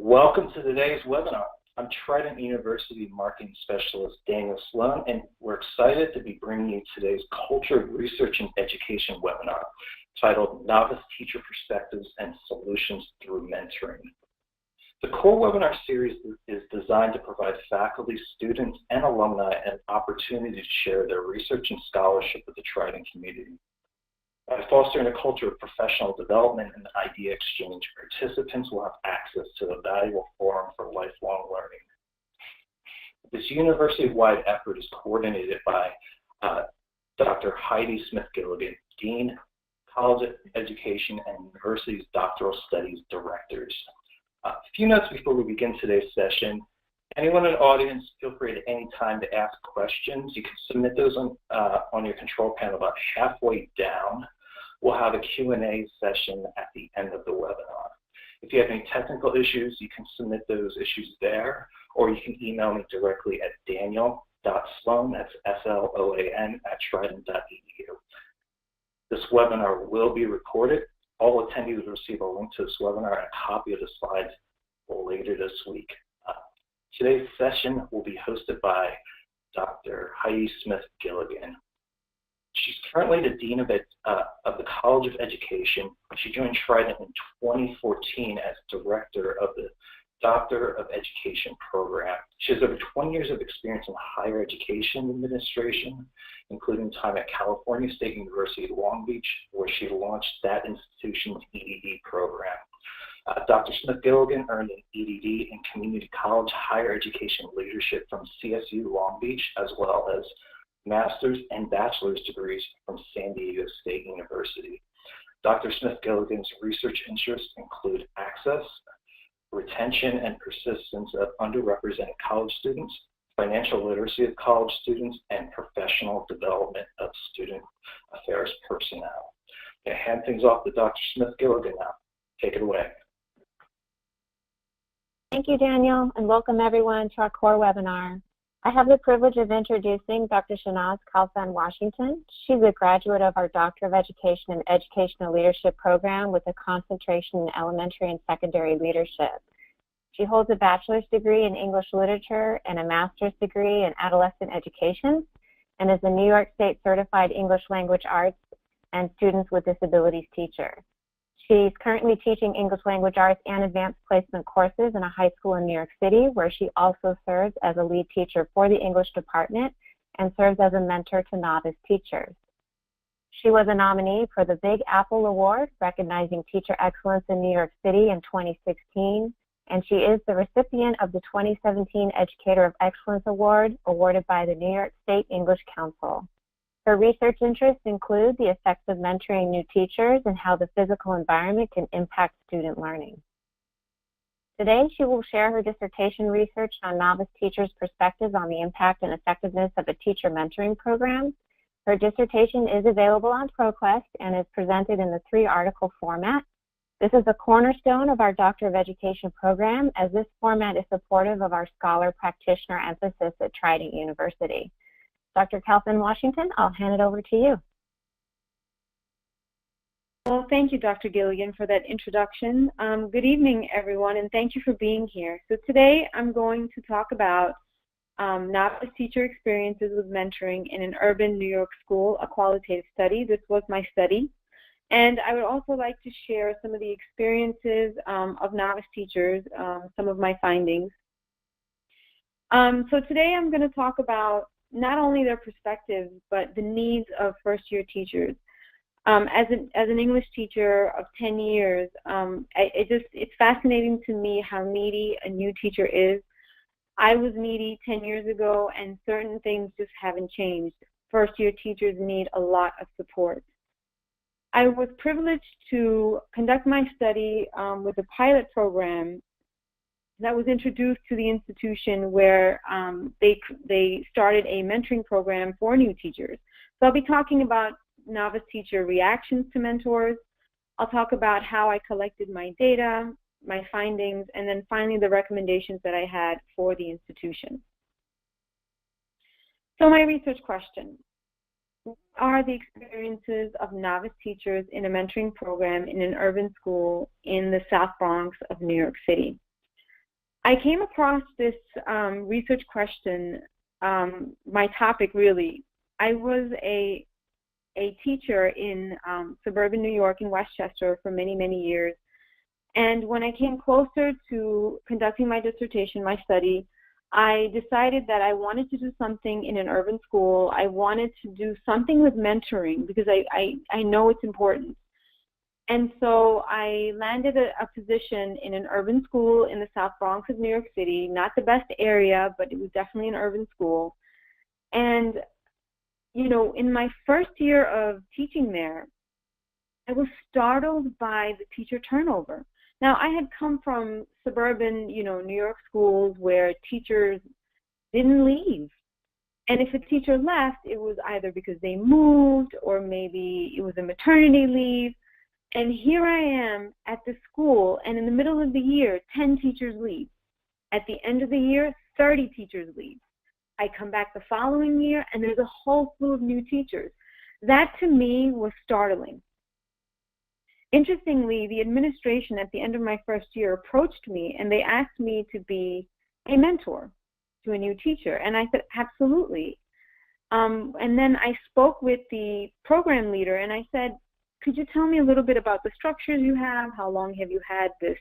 Welcome to today's webinar. I'm Trident University Marketing Specialist Daniel Sloan, and we're excited to be bringing you today's Culture, Research, and Education webinar titled Novice Teacher Perspectives and Solutions Through Mentoring. The core webinar series is designed to provide faculty, students, and alumni an opportunity to share their research and scholarship with the Trident community. By fostering a culture of professional development and idea exchange, participants will have access to a valuable forum for lifelong learning. This university-wide effort is coordinated by Dr. Heidi Smith-Gilligan, Dean, College of Education, and University's Doctoral Studies Directors. A few notes before we begin today's session. Anyone in the audience, feel free at any time to ask questions. You can submit those on your control panel about halfway down. We'll have a Q&A session at the end of the webinar. If you have any technical issues, you can submit those issues there, or you can email me directly at daniel.sloan, that's S-L-O-A-N, @trident.edu. This webinar will be recorded. All attendees will receive a link to this webinar and a copy of the slides later this week. Today's session will be hosted by Dr. Heidi Smith-Gilligan. She's currently the Dean of the College of Education. She joined Trident in 2014 as Director of the Doctorate of Education program. She has over 20 years of experience in higher education administration, including time at California State University, Long Beach, where she launched that institution's EDD program. Dr. Smith-Gilligan earned an EDD in Community College Higher Education Leadership from CSU Long Beach, as well as master's and bachelor's degrees from San Diego State University. Dr. Smith-Gilligan's research interests include access, retention, and persistence of underrepresented college students, financial literacy of college students, and professional development of student affairs personnel. I'm going to hand things off to Dr. Smith-Gilligan now. Take it away. Thank you, Daniel, and welcome everyone to our core webinar. I have the privilege of introducing Dr. Shehnaz Khalfan-Washington. She's a graduate of our Doctor of Education and Educational Leadership program with a concentration in elementary and secondary leadership. She holds a bachelor's degree in English literature and a master's degree in adolescent education, and is a New York State certified English language arts and students with disabilities teacher. She's currently teaching English language arts and advanced placement courses in a high school in New York City, where she also serves as a lead teacher for the English department and serves as a mentor to novice teachers. She was a nominee for the Big Apple Award, recognizing teacher excellence in New York City in 2016, and she is the recipient of the 2017 Educator of Excellence Award, awarded by the New York State English Council. Her research interests include the effects of mentoring new teachers and how the physical environment can impact student learning. Today, she will share her dissertation research on novice teachers' perspectives on the impact and effectiveness of a teacher mentoring program. Her dissertation is available on ProQuest and is presented in the 3-article format. This is a cornerstone of our Doctor of Education program, as this format is supportive of our scholar practitioner emphasis at Trident University. Dr. Khalfan-Washington, I'll hand it over to you. Well, thank you, Dr. Gilligan, for that introduction. Good evening, everyone, and thank you for being here. So today I'm going to talk about novice teacher experiences with mentoring in an urban New York school, a qualitative study. This was my study. And I would also like to share some of the experiences of novice teachers, some of my findings. So today I'm going to talk about not only their perspectives, but the needs of first-year teachers. As an English teacher of 10 years, it's fascinating to me how needy a new teacher is. I was needy 10 years ago, and certain things just haven't changed. First-year teachers need a lot of support. I was privileged to conduct my study with a pilot program that was introduced to the institution, where they started a mentoring program for new teachers. So I'll be talking about novice teacher reactions to mentors. I'll talk about how I collected my data, my findings, and then finally the recommendations that I had for the institution. So my research question: what are the experiences of novice teachers in a mentoring program in an urban school in the South Bronx of New York City? I came across this research question, my topic really. I was a teacher in suburban New York in Westchester for many, many years. And when I came closer to conducting my dissertation, my study, I decided that I wanted to do something in an urban school. I wanted to do something with mentoring because I know it's important. And so I landed a position in an urban school in the South Bronx of New York City, not the best area, but it was definitely an urban school. And, you know, in my first year of teaching there, I was startled by the teacher turnover. Now, I had come from suburban, you know, New York schools where teachers didn't leave. And if a teacher left, it was either because they moved or maybe it was a maternity leave. And here I am at the school, and in the middle of the year, 10 teachers leave. At the end of the year, 30 teachers leave. I come back the following year, and there's a whole slew of new teachers. That, to me, was startling. Interestingly, the administration at the end of my first year approached me, and they asked me to be a mentor to a new teacher. And I said, absolutely. And then I spoke with the program leader, and I said, could you tell me a little bit about the structures you have? How long have you had this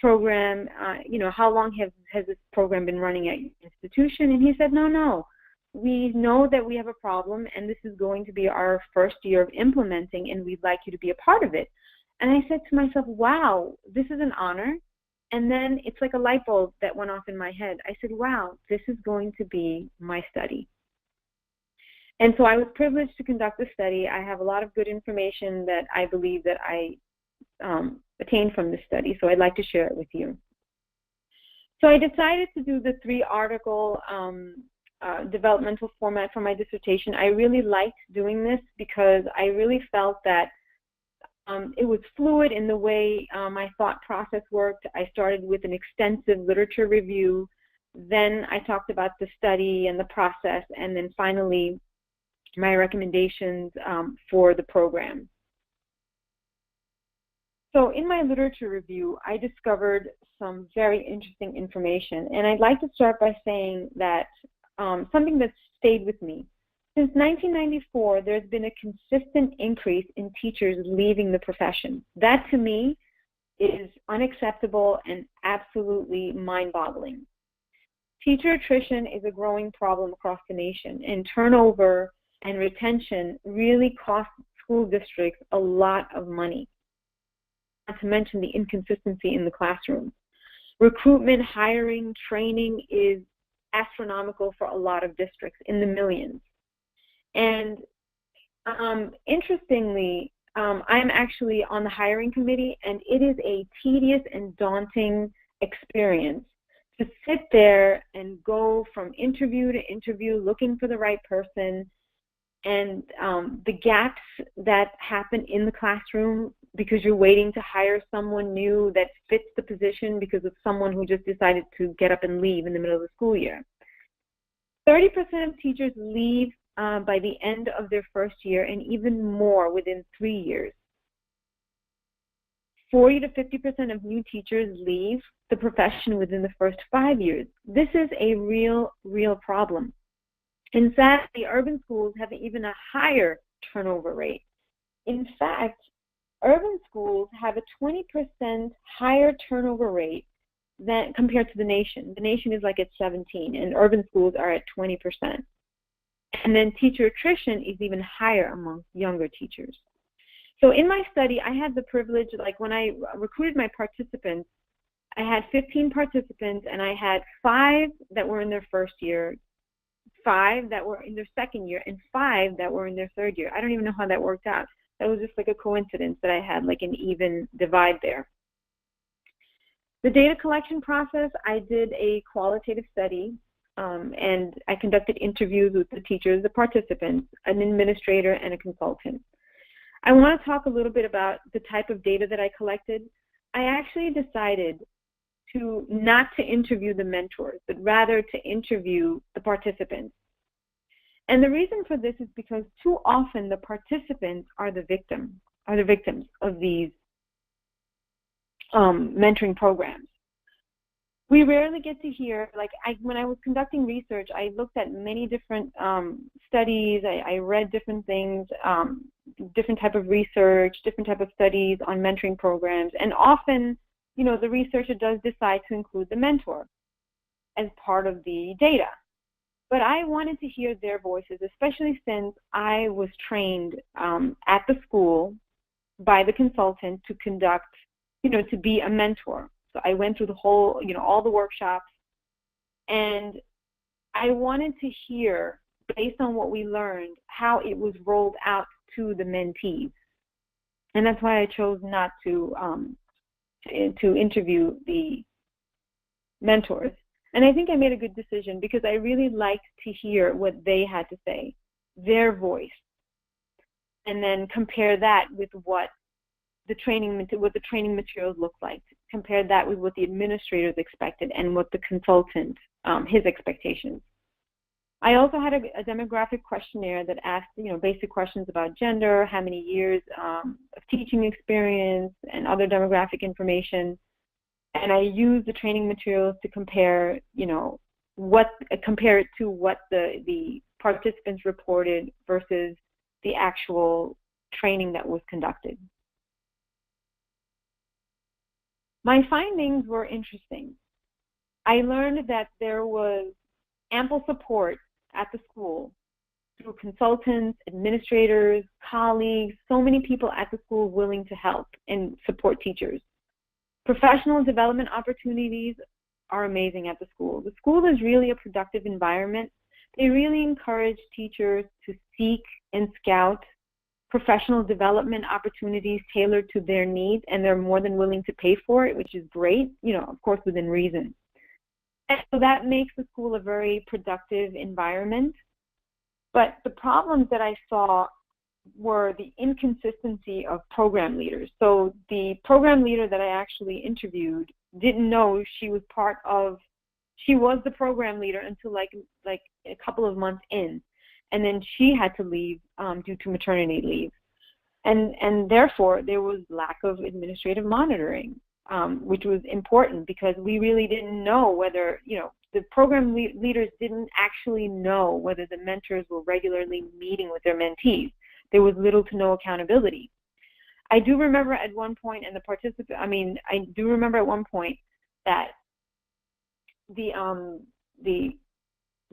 program? You know, how long has this program been running at your institution? And he said, no. We know that we have a problem, and this is going to be our first year of implementing, and we'd like you to be a part of it. And I said to myself, wow, this is an honor. And then it's like a light bulb that went off in my head. I said, wow, this is going to be my study. And so I was privileged to conduct the study. I have a lot of good information that I believe that I attained from this study, so I'd like to share it with you. So I decided to do the 3-article developmental format for my dissertation. I really liked doing this because I really felt that it was fluid in the way my thought process worked. I started with an extensive literature review. Then I talked about the study and the process, and then finally my recommendations for the program. So in my literature review, I discovered some very interesting information. And I'd like to start by saying that something that stayed with me. Since 1994, there's been a consistent increase in teachers leaving the profession. That, to me, is unacceptable and absolutely mind-boggling. Teacher attrition is a growing problem across the nation, and turnover and retention really cost school districts a lot of money, not to mention the inconsistency in the classroom. Recruitment, hiring, training is astronomical for a lot of districts, in the millions. And interestingly, I'm actually on the hiring committee, and it is a tedious and daunting experience to sit there and go from interview to interview looking for the right person, and the gaps that happen in the classroom because you're waiting to hire someone new that fits the position because of someone who just decided to get up and leave in the middle of the school year. 30% of teachers leave by the end of their first year, and even more within 3 years. 40 to 50% of new teachers leave the profession within the first 5 years. This is a real problem. In fact, the urban schools have even a higher turnover rate. In fact, urban schools have a 20% higher turnover rate than compared to the nation. The nation is like at 17, and urban schools are at 20%. And then teacher attrition is even higher among younger teachers. So in my study, I had the privilege, like when I recruited my participants, I had 15 participants, and I had 5 that were in their first year, 5 that were in their second year, and 5 that were in their third year. I don't even know how that worked out. That was just like a coincidence that I had like an even divide there. The data collection process, I did a qualitative study, and I conducted interviews with the teachers, the participants, an administrator, and a consultant. I want to talk a little bit about the type of data that I collected. I actually decided not to interview the mentors, but rather to interview the participants. And the reason for this is because too often the participants are the victims of these mentoring programs. we rarely get to hear, like when I was conducting research, I looked at many different studies, I read different things, different type of research, different type of studies on mentoring programs, and often, you know, the researcher does decide to include the mentor as part of the data. But I wanted to hear their voices, especially since I was trained at the school by the consultant to conduct, you know, to be a mentor. So I went through the whole, you know, all the workshops, and I wanted to hear, based on what we learned, how it was rolled out to the mentees. And that's why I chose not to interview the mentors. And I think I made a good decision because I really liked to hear what they had to say, their voice, and then compare that with what the training materials look like. Compare that with what the administrators expected and what the consultant, his expectations. I also had a demographic questionnaire that asked, you know, basic questions about gender, how many years of teaching experience, and other demographic information. And I used the training materials to compare, you know, compare it to what the participants reported versus the actual training that was conducted. My findings were interesting. I learned that there was ample support at the school through consultants, administrators, colleagues, so many people at the school willing to help and support teachers. Professional development opportunities are amazing at the school. The school is really a productive environment. They really encourage teachers to seek and scout professional development opportunities tailored to their needs, and they're more than willing to pay for it, which is great, you know, of course, within reason. And so that makes the school a very productive environment. But the problems that I saw were the inconsistency of program leaders. So the program leader that I actually interviewed didn't know she was the program leader until like a couple of months in. And then she had to leave due to maternity leave. And therefore, there was lack of administrative monitoring, which was important because we really didn't know whether, you know, the program leaders didn't actually know whether the mentors were regularly meeting with their mentees. There was little to no accountability. I do remember at one point, and I do remember at one point that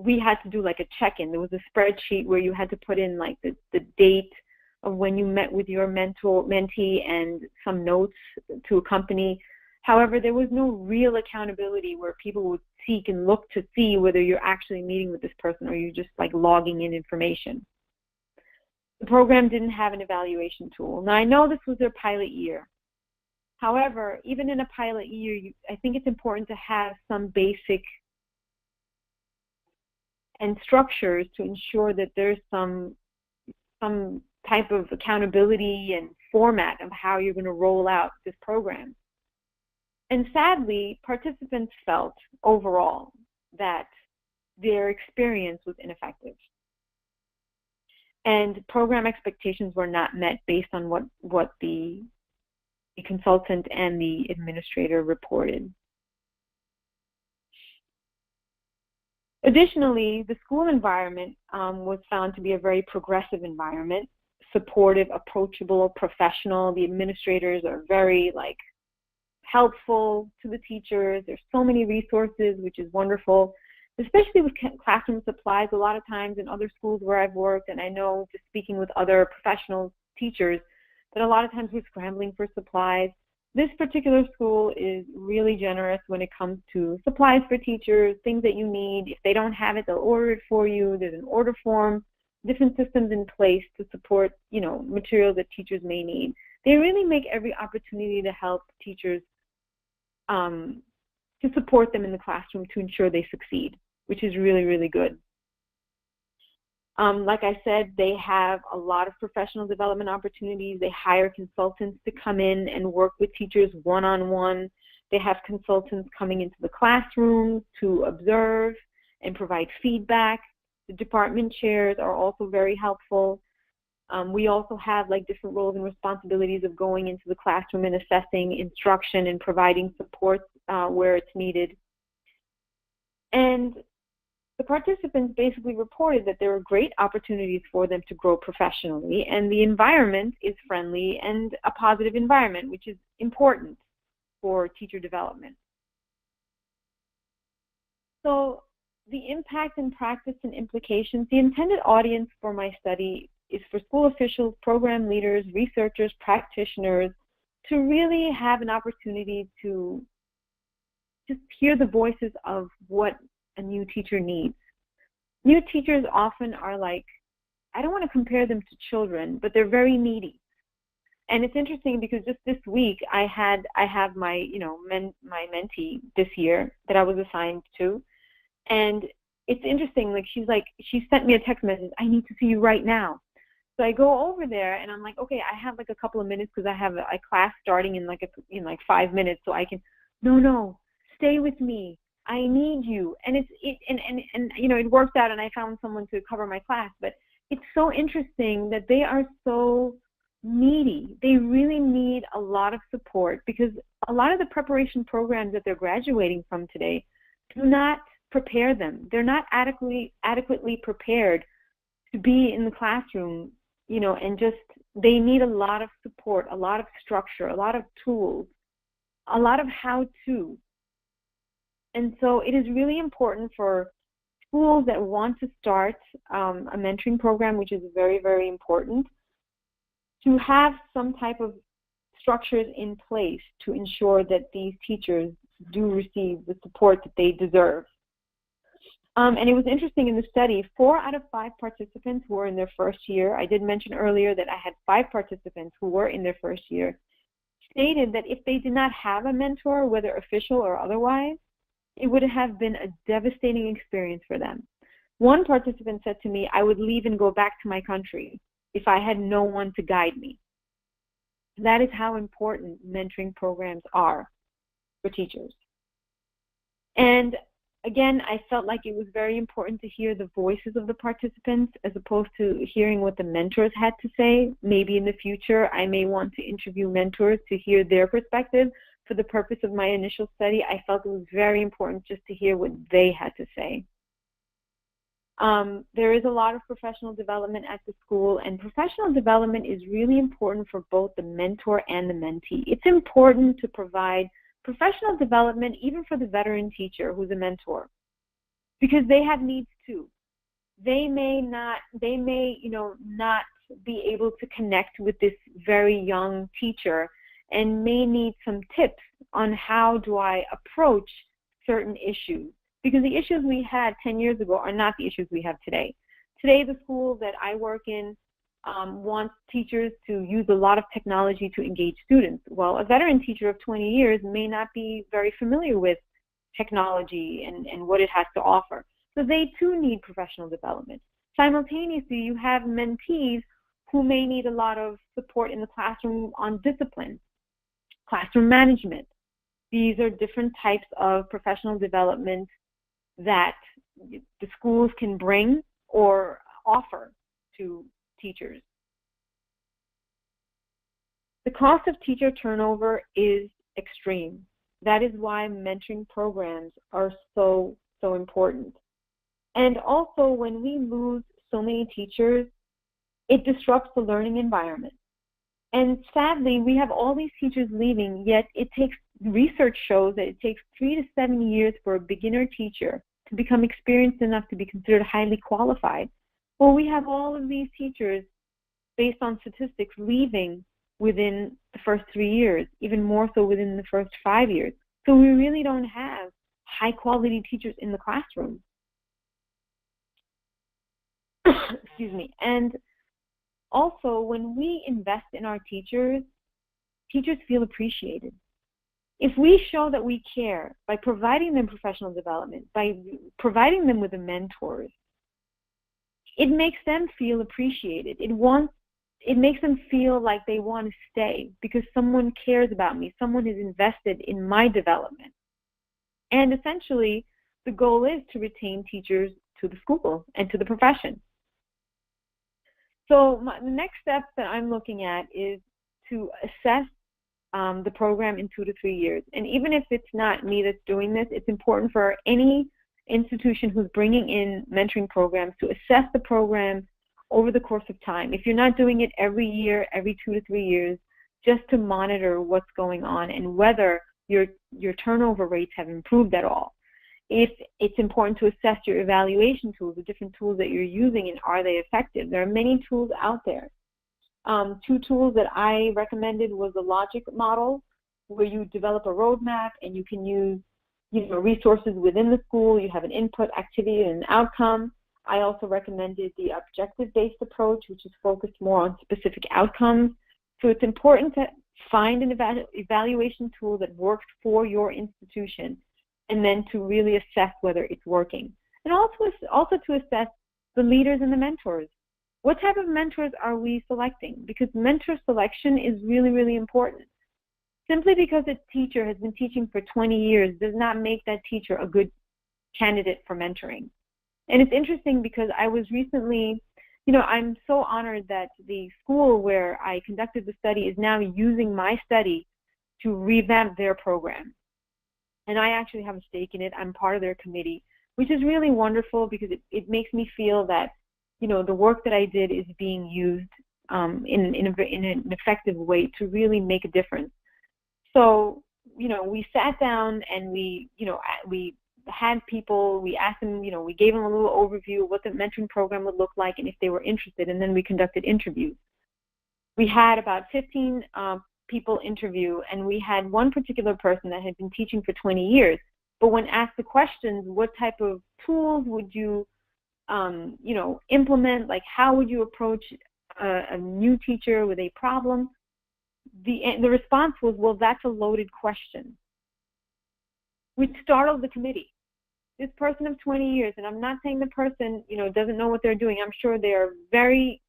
we had to do like a check-in. There was a spreadsheet where you had to put in like the date of when you met with your mentee and some notes to accompany. However, there was no real accountability where people would seek and look to see whether you're actually meeting with this person or you're just like logging in information. The program didn't have an evaluation tool. Now, I know this was their pilot year. However, even in a pilot year, I think it's important to have some basic and structures to ensure that there's some type of accountability and format of how you're going to roll out this program. And sadly, participants felt overall that their experience was ineffective. And program expectations were not met based on what the consultant and the administrator reported. Additionally, the school environment was found to be a very progressive environment, supportive, approachable, professional. The administrators are very helpful to the teachers. There's so many resources, which is wonderful, especially with classroom supplies. A lot of times in other schools where I've worked, and I know just speaking with other professional teachers, that a lot of times we're scrambling for supplies. This particular school is really generous when it comes to supplies for teachers, things that you need. If they don't have it, they'll order it for you. There's an order form, different systems in place to support, materials that teachers may need. They really make every opportunity to help teachers, to support them in the classroom to ensure they succeed, which is really, really good. Like I said, they have a lot of professional development opportunities. They hire consultants to come in and work with teachers one-on-one. They have consultants coming into the classroom to observe and provide feedback. The department chairs are also very helpful. We also have different roles and responsibilities of going into the classroom and assessing instruction and providing support where it's needed. And the participants basically reported that there were great opportunities for them to grow professionally, and the environment is friendly and a positive environment, which is important for teacher development. So the impact and practice and implications, the intended audience for my study is for school officials, program leaders, researchers, practitioners, to really have an opportunity to just hear the voices of what a new teacher needs. New teachers often are like, I don't want to compare them to children, but they're very needy. And it's interesting because just this week I have my my mentee this year that I was assigned to, and it's interesting. Like she sent me a text message. I need to see you right now. So I go over there and I'm like, okay, I have like a couple of minutes because I have a class starting in like 5 minutes, so I can. No, stay with me. I need you. And it worked out, and I found someone to cover my class. But it's so interesting that they are so needy. They really need a lot of support, because a lot of the preparation programs that they're graduating from today do not prepare them. They're not adequately prepared to be in the classroom, and just they need a lot of support, a lot of structure, a lot of tools, a lot of how-to. And so it is really important for schools that want to start a mentoring program, which is very, very important, to have some type of structures in place to ensure that these teachers do receive the support that they deserve. And it was interesting in the study, 4 out of 5 participants were in their first year. I did mention earlier that I had 5 participants who were in their first year, stated that if they did not have a mentor, whether official or otherwise, it would have been a devastating experience for them. One participant said to me, I would leave and go back to my country if I had no one to guide me. That is how important mentoring programs are for teachers. And again, I felt like it was very important to hear the voices of the participants as opposed to hearing what the mentors had to say. Maybe in the future I may want to interview mentors to hear their perspective. For the purpose of my initial study, I felt it was very important just to hear what they had to say. There is a lot of professional development at the school, and professional development is really important for both the mentor and the mentee. It's important to provide professional development even for the veteran teacher who's a mentor, because they have needs too. They may not be able to connect with this very young teacher and may need some tips on how do I approach certain issues, because the issues we had 10 years ago are not the issues we have today. Today, the school that I work in wants teachers to use a lot of technology to engage students. Well, a veteran teacher of 20 years may not be very familiar with technology and what it has to offer. So they too need professional development. Simultaneously, you have mentees who may need a lot of support in the classroom on discipline, classroom management. These are different types of professional development that the schools can bring or offer to teachers. The cost of teacher turnover is extreme. That is why mentoring programs are so important. And also, when we lose so many teachers, it disrupts the learning environment. And sadly, we have all these teachers leaving, yet research shows that it takes 3 to 7 years for a beginner teacher to become experienced enough to be considered highly qualified. Well, we have all of these teachers, based on statistics, leaving within the first 3 years, even more so within the first 5 years. So we really don't have high-quality teachers in the classroom. Excuse me. And also, when we invest in our teachers, teachers feel appreciated. If we show that we care by providing them professional development, by providing them with the mentors, it makes them feel appreciated. It makes them feel like they want to stay because someone cares about me, someone is invested in my development. And essentially, the goal is to retain teachers to the school and to the profession. So the next step that I'm looking at is to assess the program in 2 to 3 years. And even if it's not me that's doing this, it's important for any institution who's bringing in mentoring programs to assess the program over the course of time. If you're not doing it every year, every 2 to 3 years, just to monitor what's going on and whether your turnover rates have improved at all. If it's important to assess your evaluation tools, the different tools that you're using, and are they effective? There are many tools out there. 2 tools that I recommended was the logic model, where you develop a roadmap and you can use resources within the school. You have an input, activity, and an outcome. I also recommended the objective-based approach, which is focused more on specific outcomes. So it's important to find an evaluation tool that works for your institution, and then to really assess whether it's working. And also to assess the leaders and the mentors. What type of mentors are we selecting? Because mentor selection is really, really important. Simply because a teacher has been teaching for 20 years does not make that teacher a good candidate for mentoring. And it's interesting because I was recently, I'm so honored that the school where I conducted the study is now using my study to revamp their program. And I actually have a stake in it. I'm part of their committee, which is really wonderful because it makes me feel that, the work that I did is being used in an effective way to really make a difference. So, we sat down and we had people, we asked them, we gave them a little overview of what the mentoring program would look like and if they were interested, and then we conducted interviews. We had about 15 people interview, and we had one particular person that had been teaching for 20 years. But when asked the questions, what type of tools would you, implement, like how would you approach a new teacher with a problem? The response was, well, that's a loaded question, which startled the committee. This person of 20 years, and I'm not saying the person, doesn't know what they're doing. I'm sure they are very,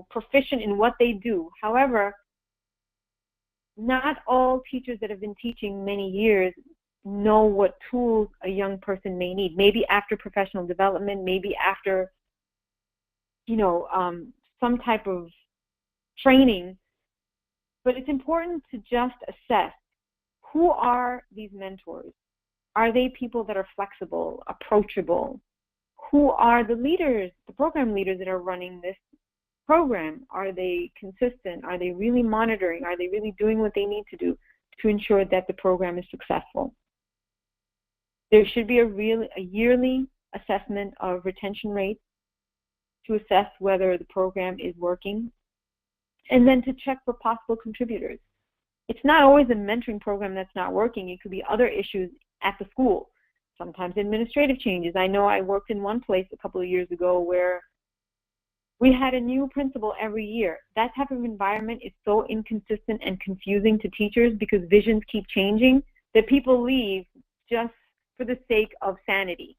proficient in what they do. However, not all teachers that have been teaching many years know what tools a young person may need. Maybe after professional development, maybe after, some type of training. But it's important to just assess, who are these mentors? Are they people that are flexible, approachable? Who are the leaders, the program leaders that are running this program? Are they consistent? Are they really monitoring? Are they really doing what they need to do to ensure that the program is successful? There should be a yearly assessment of retention rates to assess whether the program is working, and then to check for possible contributors. It's not always a mentoring program that's not working. It could be other issues at the school, sometimes administrative changes. I know I worked in one place a couple of years ago where we had a new principal every year. That type of environment is so inconsistent and confusing to teachers because visions keep changing that people leave just for the sake of sanity.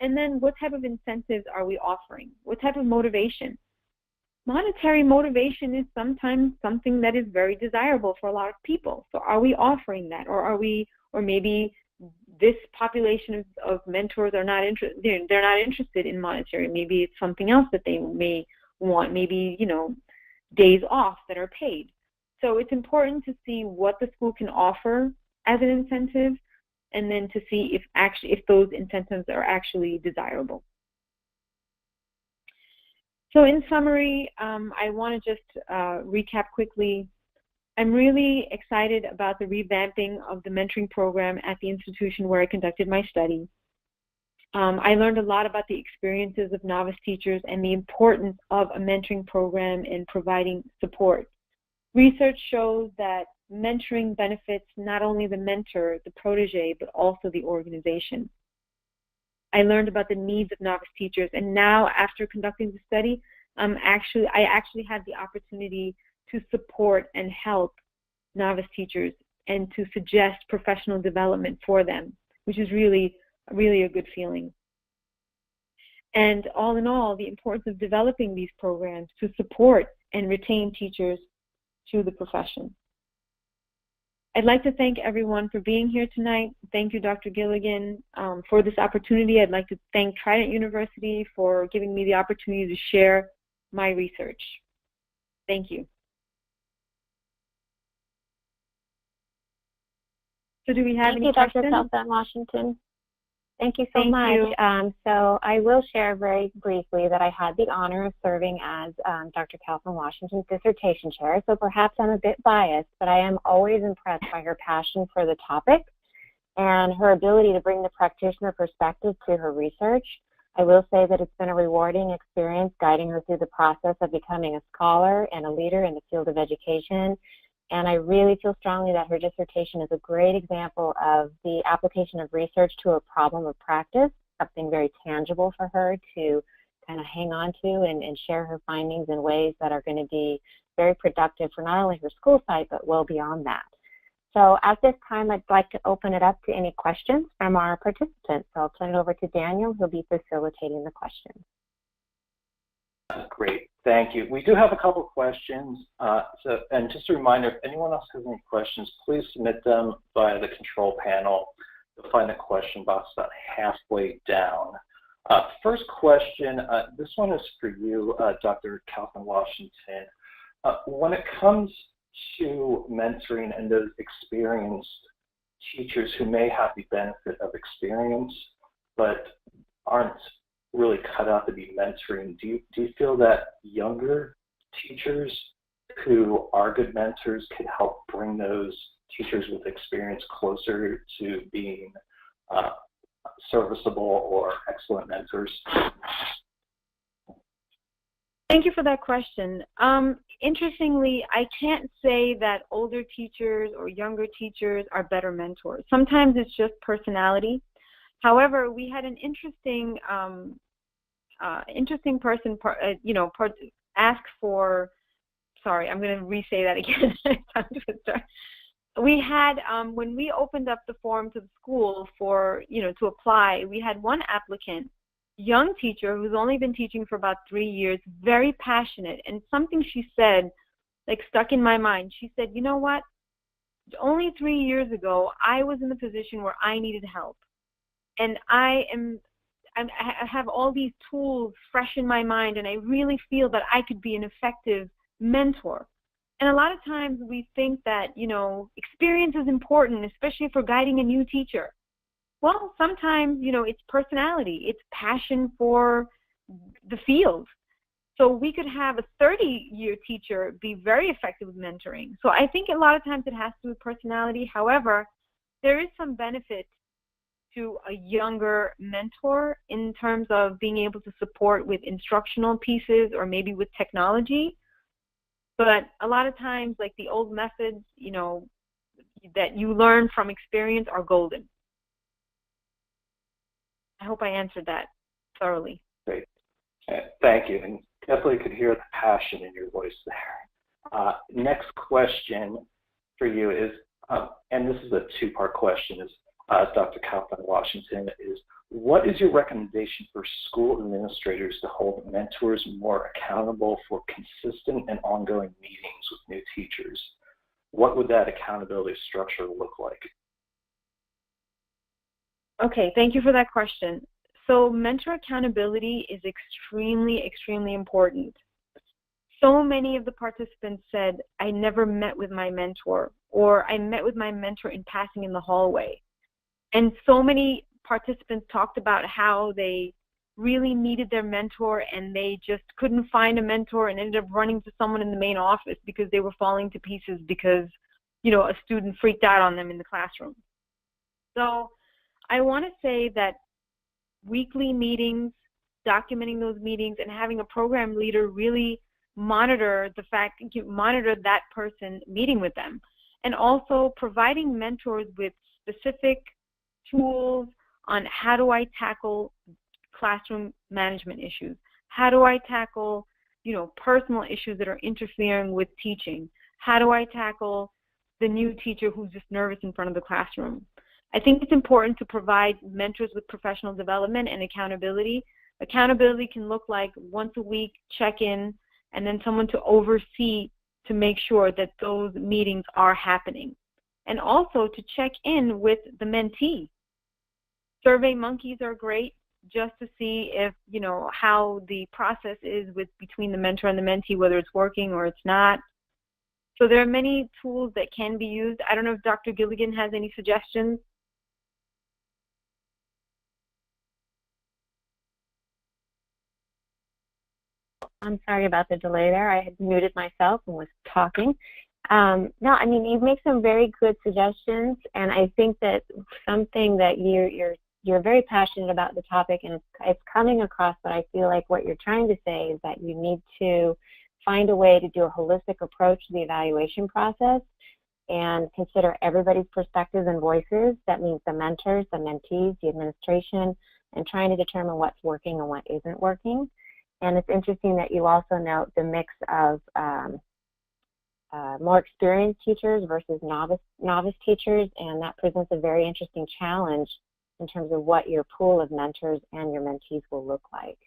And then what type of incentives are we offering? What type of motivation? Monetary motivation is sometimes something that is very desirable for a lot of people. So are we offering that, or maybe this population of mentors are not interested? They're not interested in monetary. Maybe it's something else that they may want. Maybe days off that are paid. So it's important to see what the school can offer as an incentive, and then to see if those incentives are actually desirable. So in summary, I want to just recap quickly. I'm really excited about the revamping of the mentoring program at the institution where I conducted my study. I learned a lot about the experiences of novice teachers and the importance of a mentoring program in providing support. Research shows that mentoring benefits not only the mentor, the protege, but also the organization. I learned about the needs of novice teachers, and now after conducting the study, I actually had the opportunity to support and help novice teachers and to suggest professional development for them, which is really a good feeling. And all in all, the importance of developing these programs to support and retain teachers to the profession. I'd like to thank everyone for being here tonight. Thank you, Dr. Gilligan, for this opportunity. I'd like to thank Trident University for giving me the opportunity to share my research. Thank you. So do we have any questions? Thank you, Dr. Khalfan-Washington. Thank you so much. So I will share very briefly that I had the honor of serving as Dr. Khalfan-Washington's dissertation chair, so perhaps I'm a bit biased, but I am always impressed by her passion for the topic and her ability to bring the practitioner perspective to her research. I will say that it's been a rewarding experience guiding her through the process of becoming a scholar and a leader in the field of education. And I really feel strongly that her dissertation is a great example of the application of research to a problem of practice, something very tangible for her to kind of hang on to and share her findings in ways that are going to be very productive for not only her school site, but well beyond that. So at this time, I'd like to open it up to any questions from our participants. So I'll turn it over to Daniel, who'll be facilitating the questions. Great, thank you. We do have a couple questions. And just a reminder, if anyone else has any questions, please submit them via the control panel. You'll find the question box about halfway down. First question, this one is for you, Dr. Khalfan-Washington. When it comes to mentoring and those experienced teachers who may have the benefit of experience but aren't really cut out to be mentoring, do you feel that younger teachers who are good mentors could help bring those teachers with experience closer to being serviceable or excellent mentors? Thank you for that question. Interestingly, I can't say that older teachers or younger teachers are better mentors. Sometimes it's just personality. However, we had an interesting person, ask for. Sorry, I'm going to re-say that again. We had when we opened up the form to the school for to apply, we had one applicant, young teacher who's only been teaching for about 3 years, very passionate, and something she said like stuck in my mind. She said, you know what? Only 3 years ago, I was in the position where I needed help, and I have all these tools fresh in my mind, and I really feel that I could be an effective mentor. And a lot of times we think that, experience is important, especially for guiding a new teacher. Well, sometimes, it's personality, it's passion for the field. So we could have a 30-year teacher be very effective with mentoring. So I think a lot of times it has to do with personality. However, there is some benefit to a younger mentor in terms of being able to support with instructional pieces or maybe with technology. But a lot of times, like the old methods, that you learn from experience are golden. I hope I answered that thoroughly. Great. Thank you. And definitely could hear the passion in your voice there. Next question for you is, and this is a two-part question, is Dr. Khalfan-Washington, is what is your recommendation for school administrators to hold mentors more accountable for consistent and ongoing meetings with new teachers? What would that accountability structure look like? Okay, thank you for that question. So mentor accountability is extremely, extremely important. So many of the participants said, I never met with my mentor, or I met with my mentor in passing in the hallway. And so many participants talked about how they really needed their mentor and they just couldn't find a mentor and ended up running to someone in the main office because they were falling to pieces because, a student freaked out on them in the classroom. So I want to say that weekly meetings, documenting those meetings, and having a program leader really monitor that person meeting with them, and also providing mentors with specific tools on how do I tackle classroom management issues, how do I tackle personal issues that are interfering with teaching, how do I tackle the new teacher who's just nervous in front of the classroom. I think it's important to provide mentors with professional development and accountability. Accountability can look like once a week check-in and then someone to oversee to make sure that those meetings are happening. And also to check in with the mentee. Survey monkeys are great just to see if, how the process is between the mentor and the mentee, whether it's working or it's not. So there are many tools that can be used. I don't know if Dr. Gilligan has any suggestions. I'm sorry about the delay there. I had muted myself and was talking. No, I mean, you make some very good suggestions, and I think that something that you're very passionate about the topic, and it's coming across, but I feel like what you're trying to say is that you need to find a way to do a holistic approach to the evaluation process and consider everybody's perspectives and voices. That means the mentors, the mentees, the administration, and trying to determine what's working and what isn't working. And it's interesting that you also note the mix of more experienced teachers versus novice teachers, and that presents a very interesting challenge in terms of what your pool of mentors and your mentees will look like.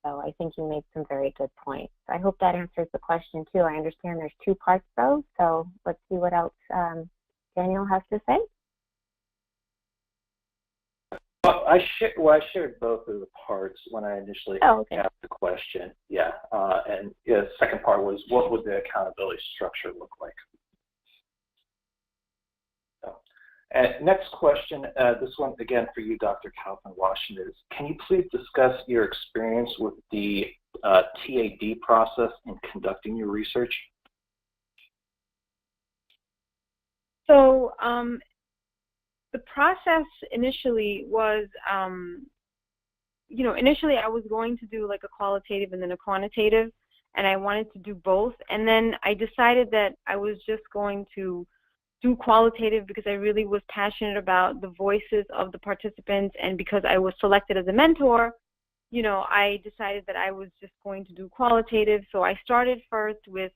So I think you made some very good points. I hope that answers the question too. I understand there's two parts though, so let's see what else Daniel has to say. Well, I shared both of the parts when I initially asked the question. Yeah, and the second part was, what would the accountability structure look like? So, and next question, this one again for you, Dr. Khalfan-Washington, is, can you please discuss your experience with the TAD process in conducting your research? So, the process initially was, initially I was going to do like a qualitative and then a quantitative, and I wanted to do both. And then I decided that I was just going to do qualitative because I really was passionate about the voices of the participants, and because I was selected as a mentor, I decided that I was just going to do qualitative. So I started first with,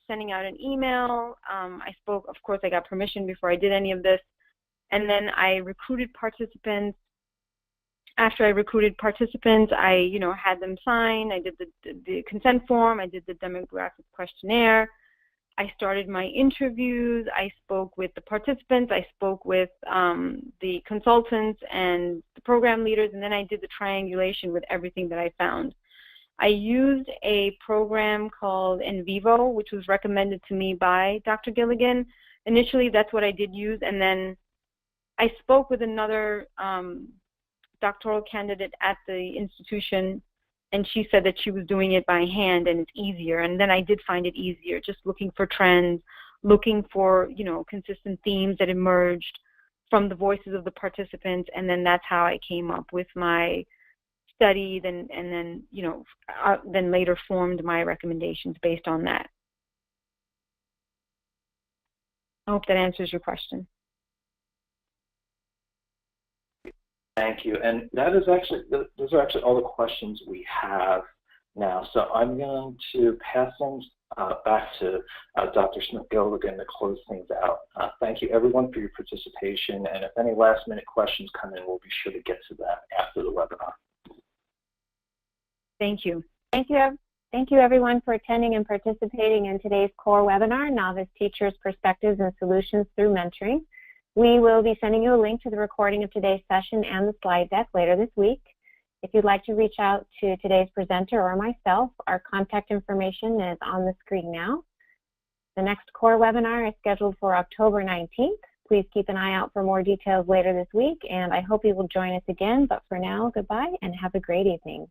sending out an email. I spoke, of course, I got permission before I did any of this. And then I recruited participants. After I recruited participants, I, had them sign. I did the consent form. I did the demographic questionnaire. I started my interviews. I spoke with the participants. I spoke with the consultants and the program leaders. And then I did the triangulation with everything that I found. I used a program called NVivo, which was recommended to me by Dr. Gilligan. Initially, that's what I did use, and then I spoke with another doctoral candidate at the institution, and she said that she was doing it by hand and it's easier. And then I did find it easier, just looking for trends, looking for, consistent themes that emerged from the voices of the participants, and then that's how I came up with my study, and then then later formed my recommendations based on that. I hope that answers your question. Thank you. And that is actually, those are actually all the questions we have now. So I'm going to pass things back to Dr. Smith-Gilligan to close things out. Thank you, everyone, for your participation. And if any last-minute questions come in, we'll be sure to get to that after the webinar. Thank you. Thank you. Thank you, everyone, for attending and participating in today's C.O.R.E webinar, Novice Teachers' Perspectives and Solutions Through Mentoring. We will be sending you a link to the recording of today's session and the slide deck later this week. If you'd like to reach out to today's presenter or myself, our contact information is on the screen now. The next C.O.R.E webinar is scheduled for October 19th. Please keep an eye out for more details later this week, and I hope you will join us again. But for now, goodbye and have a great evening.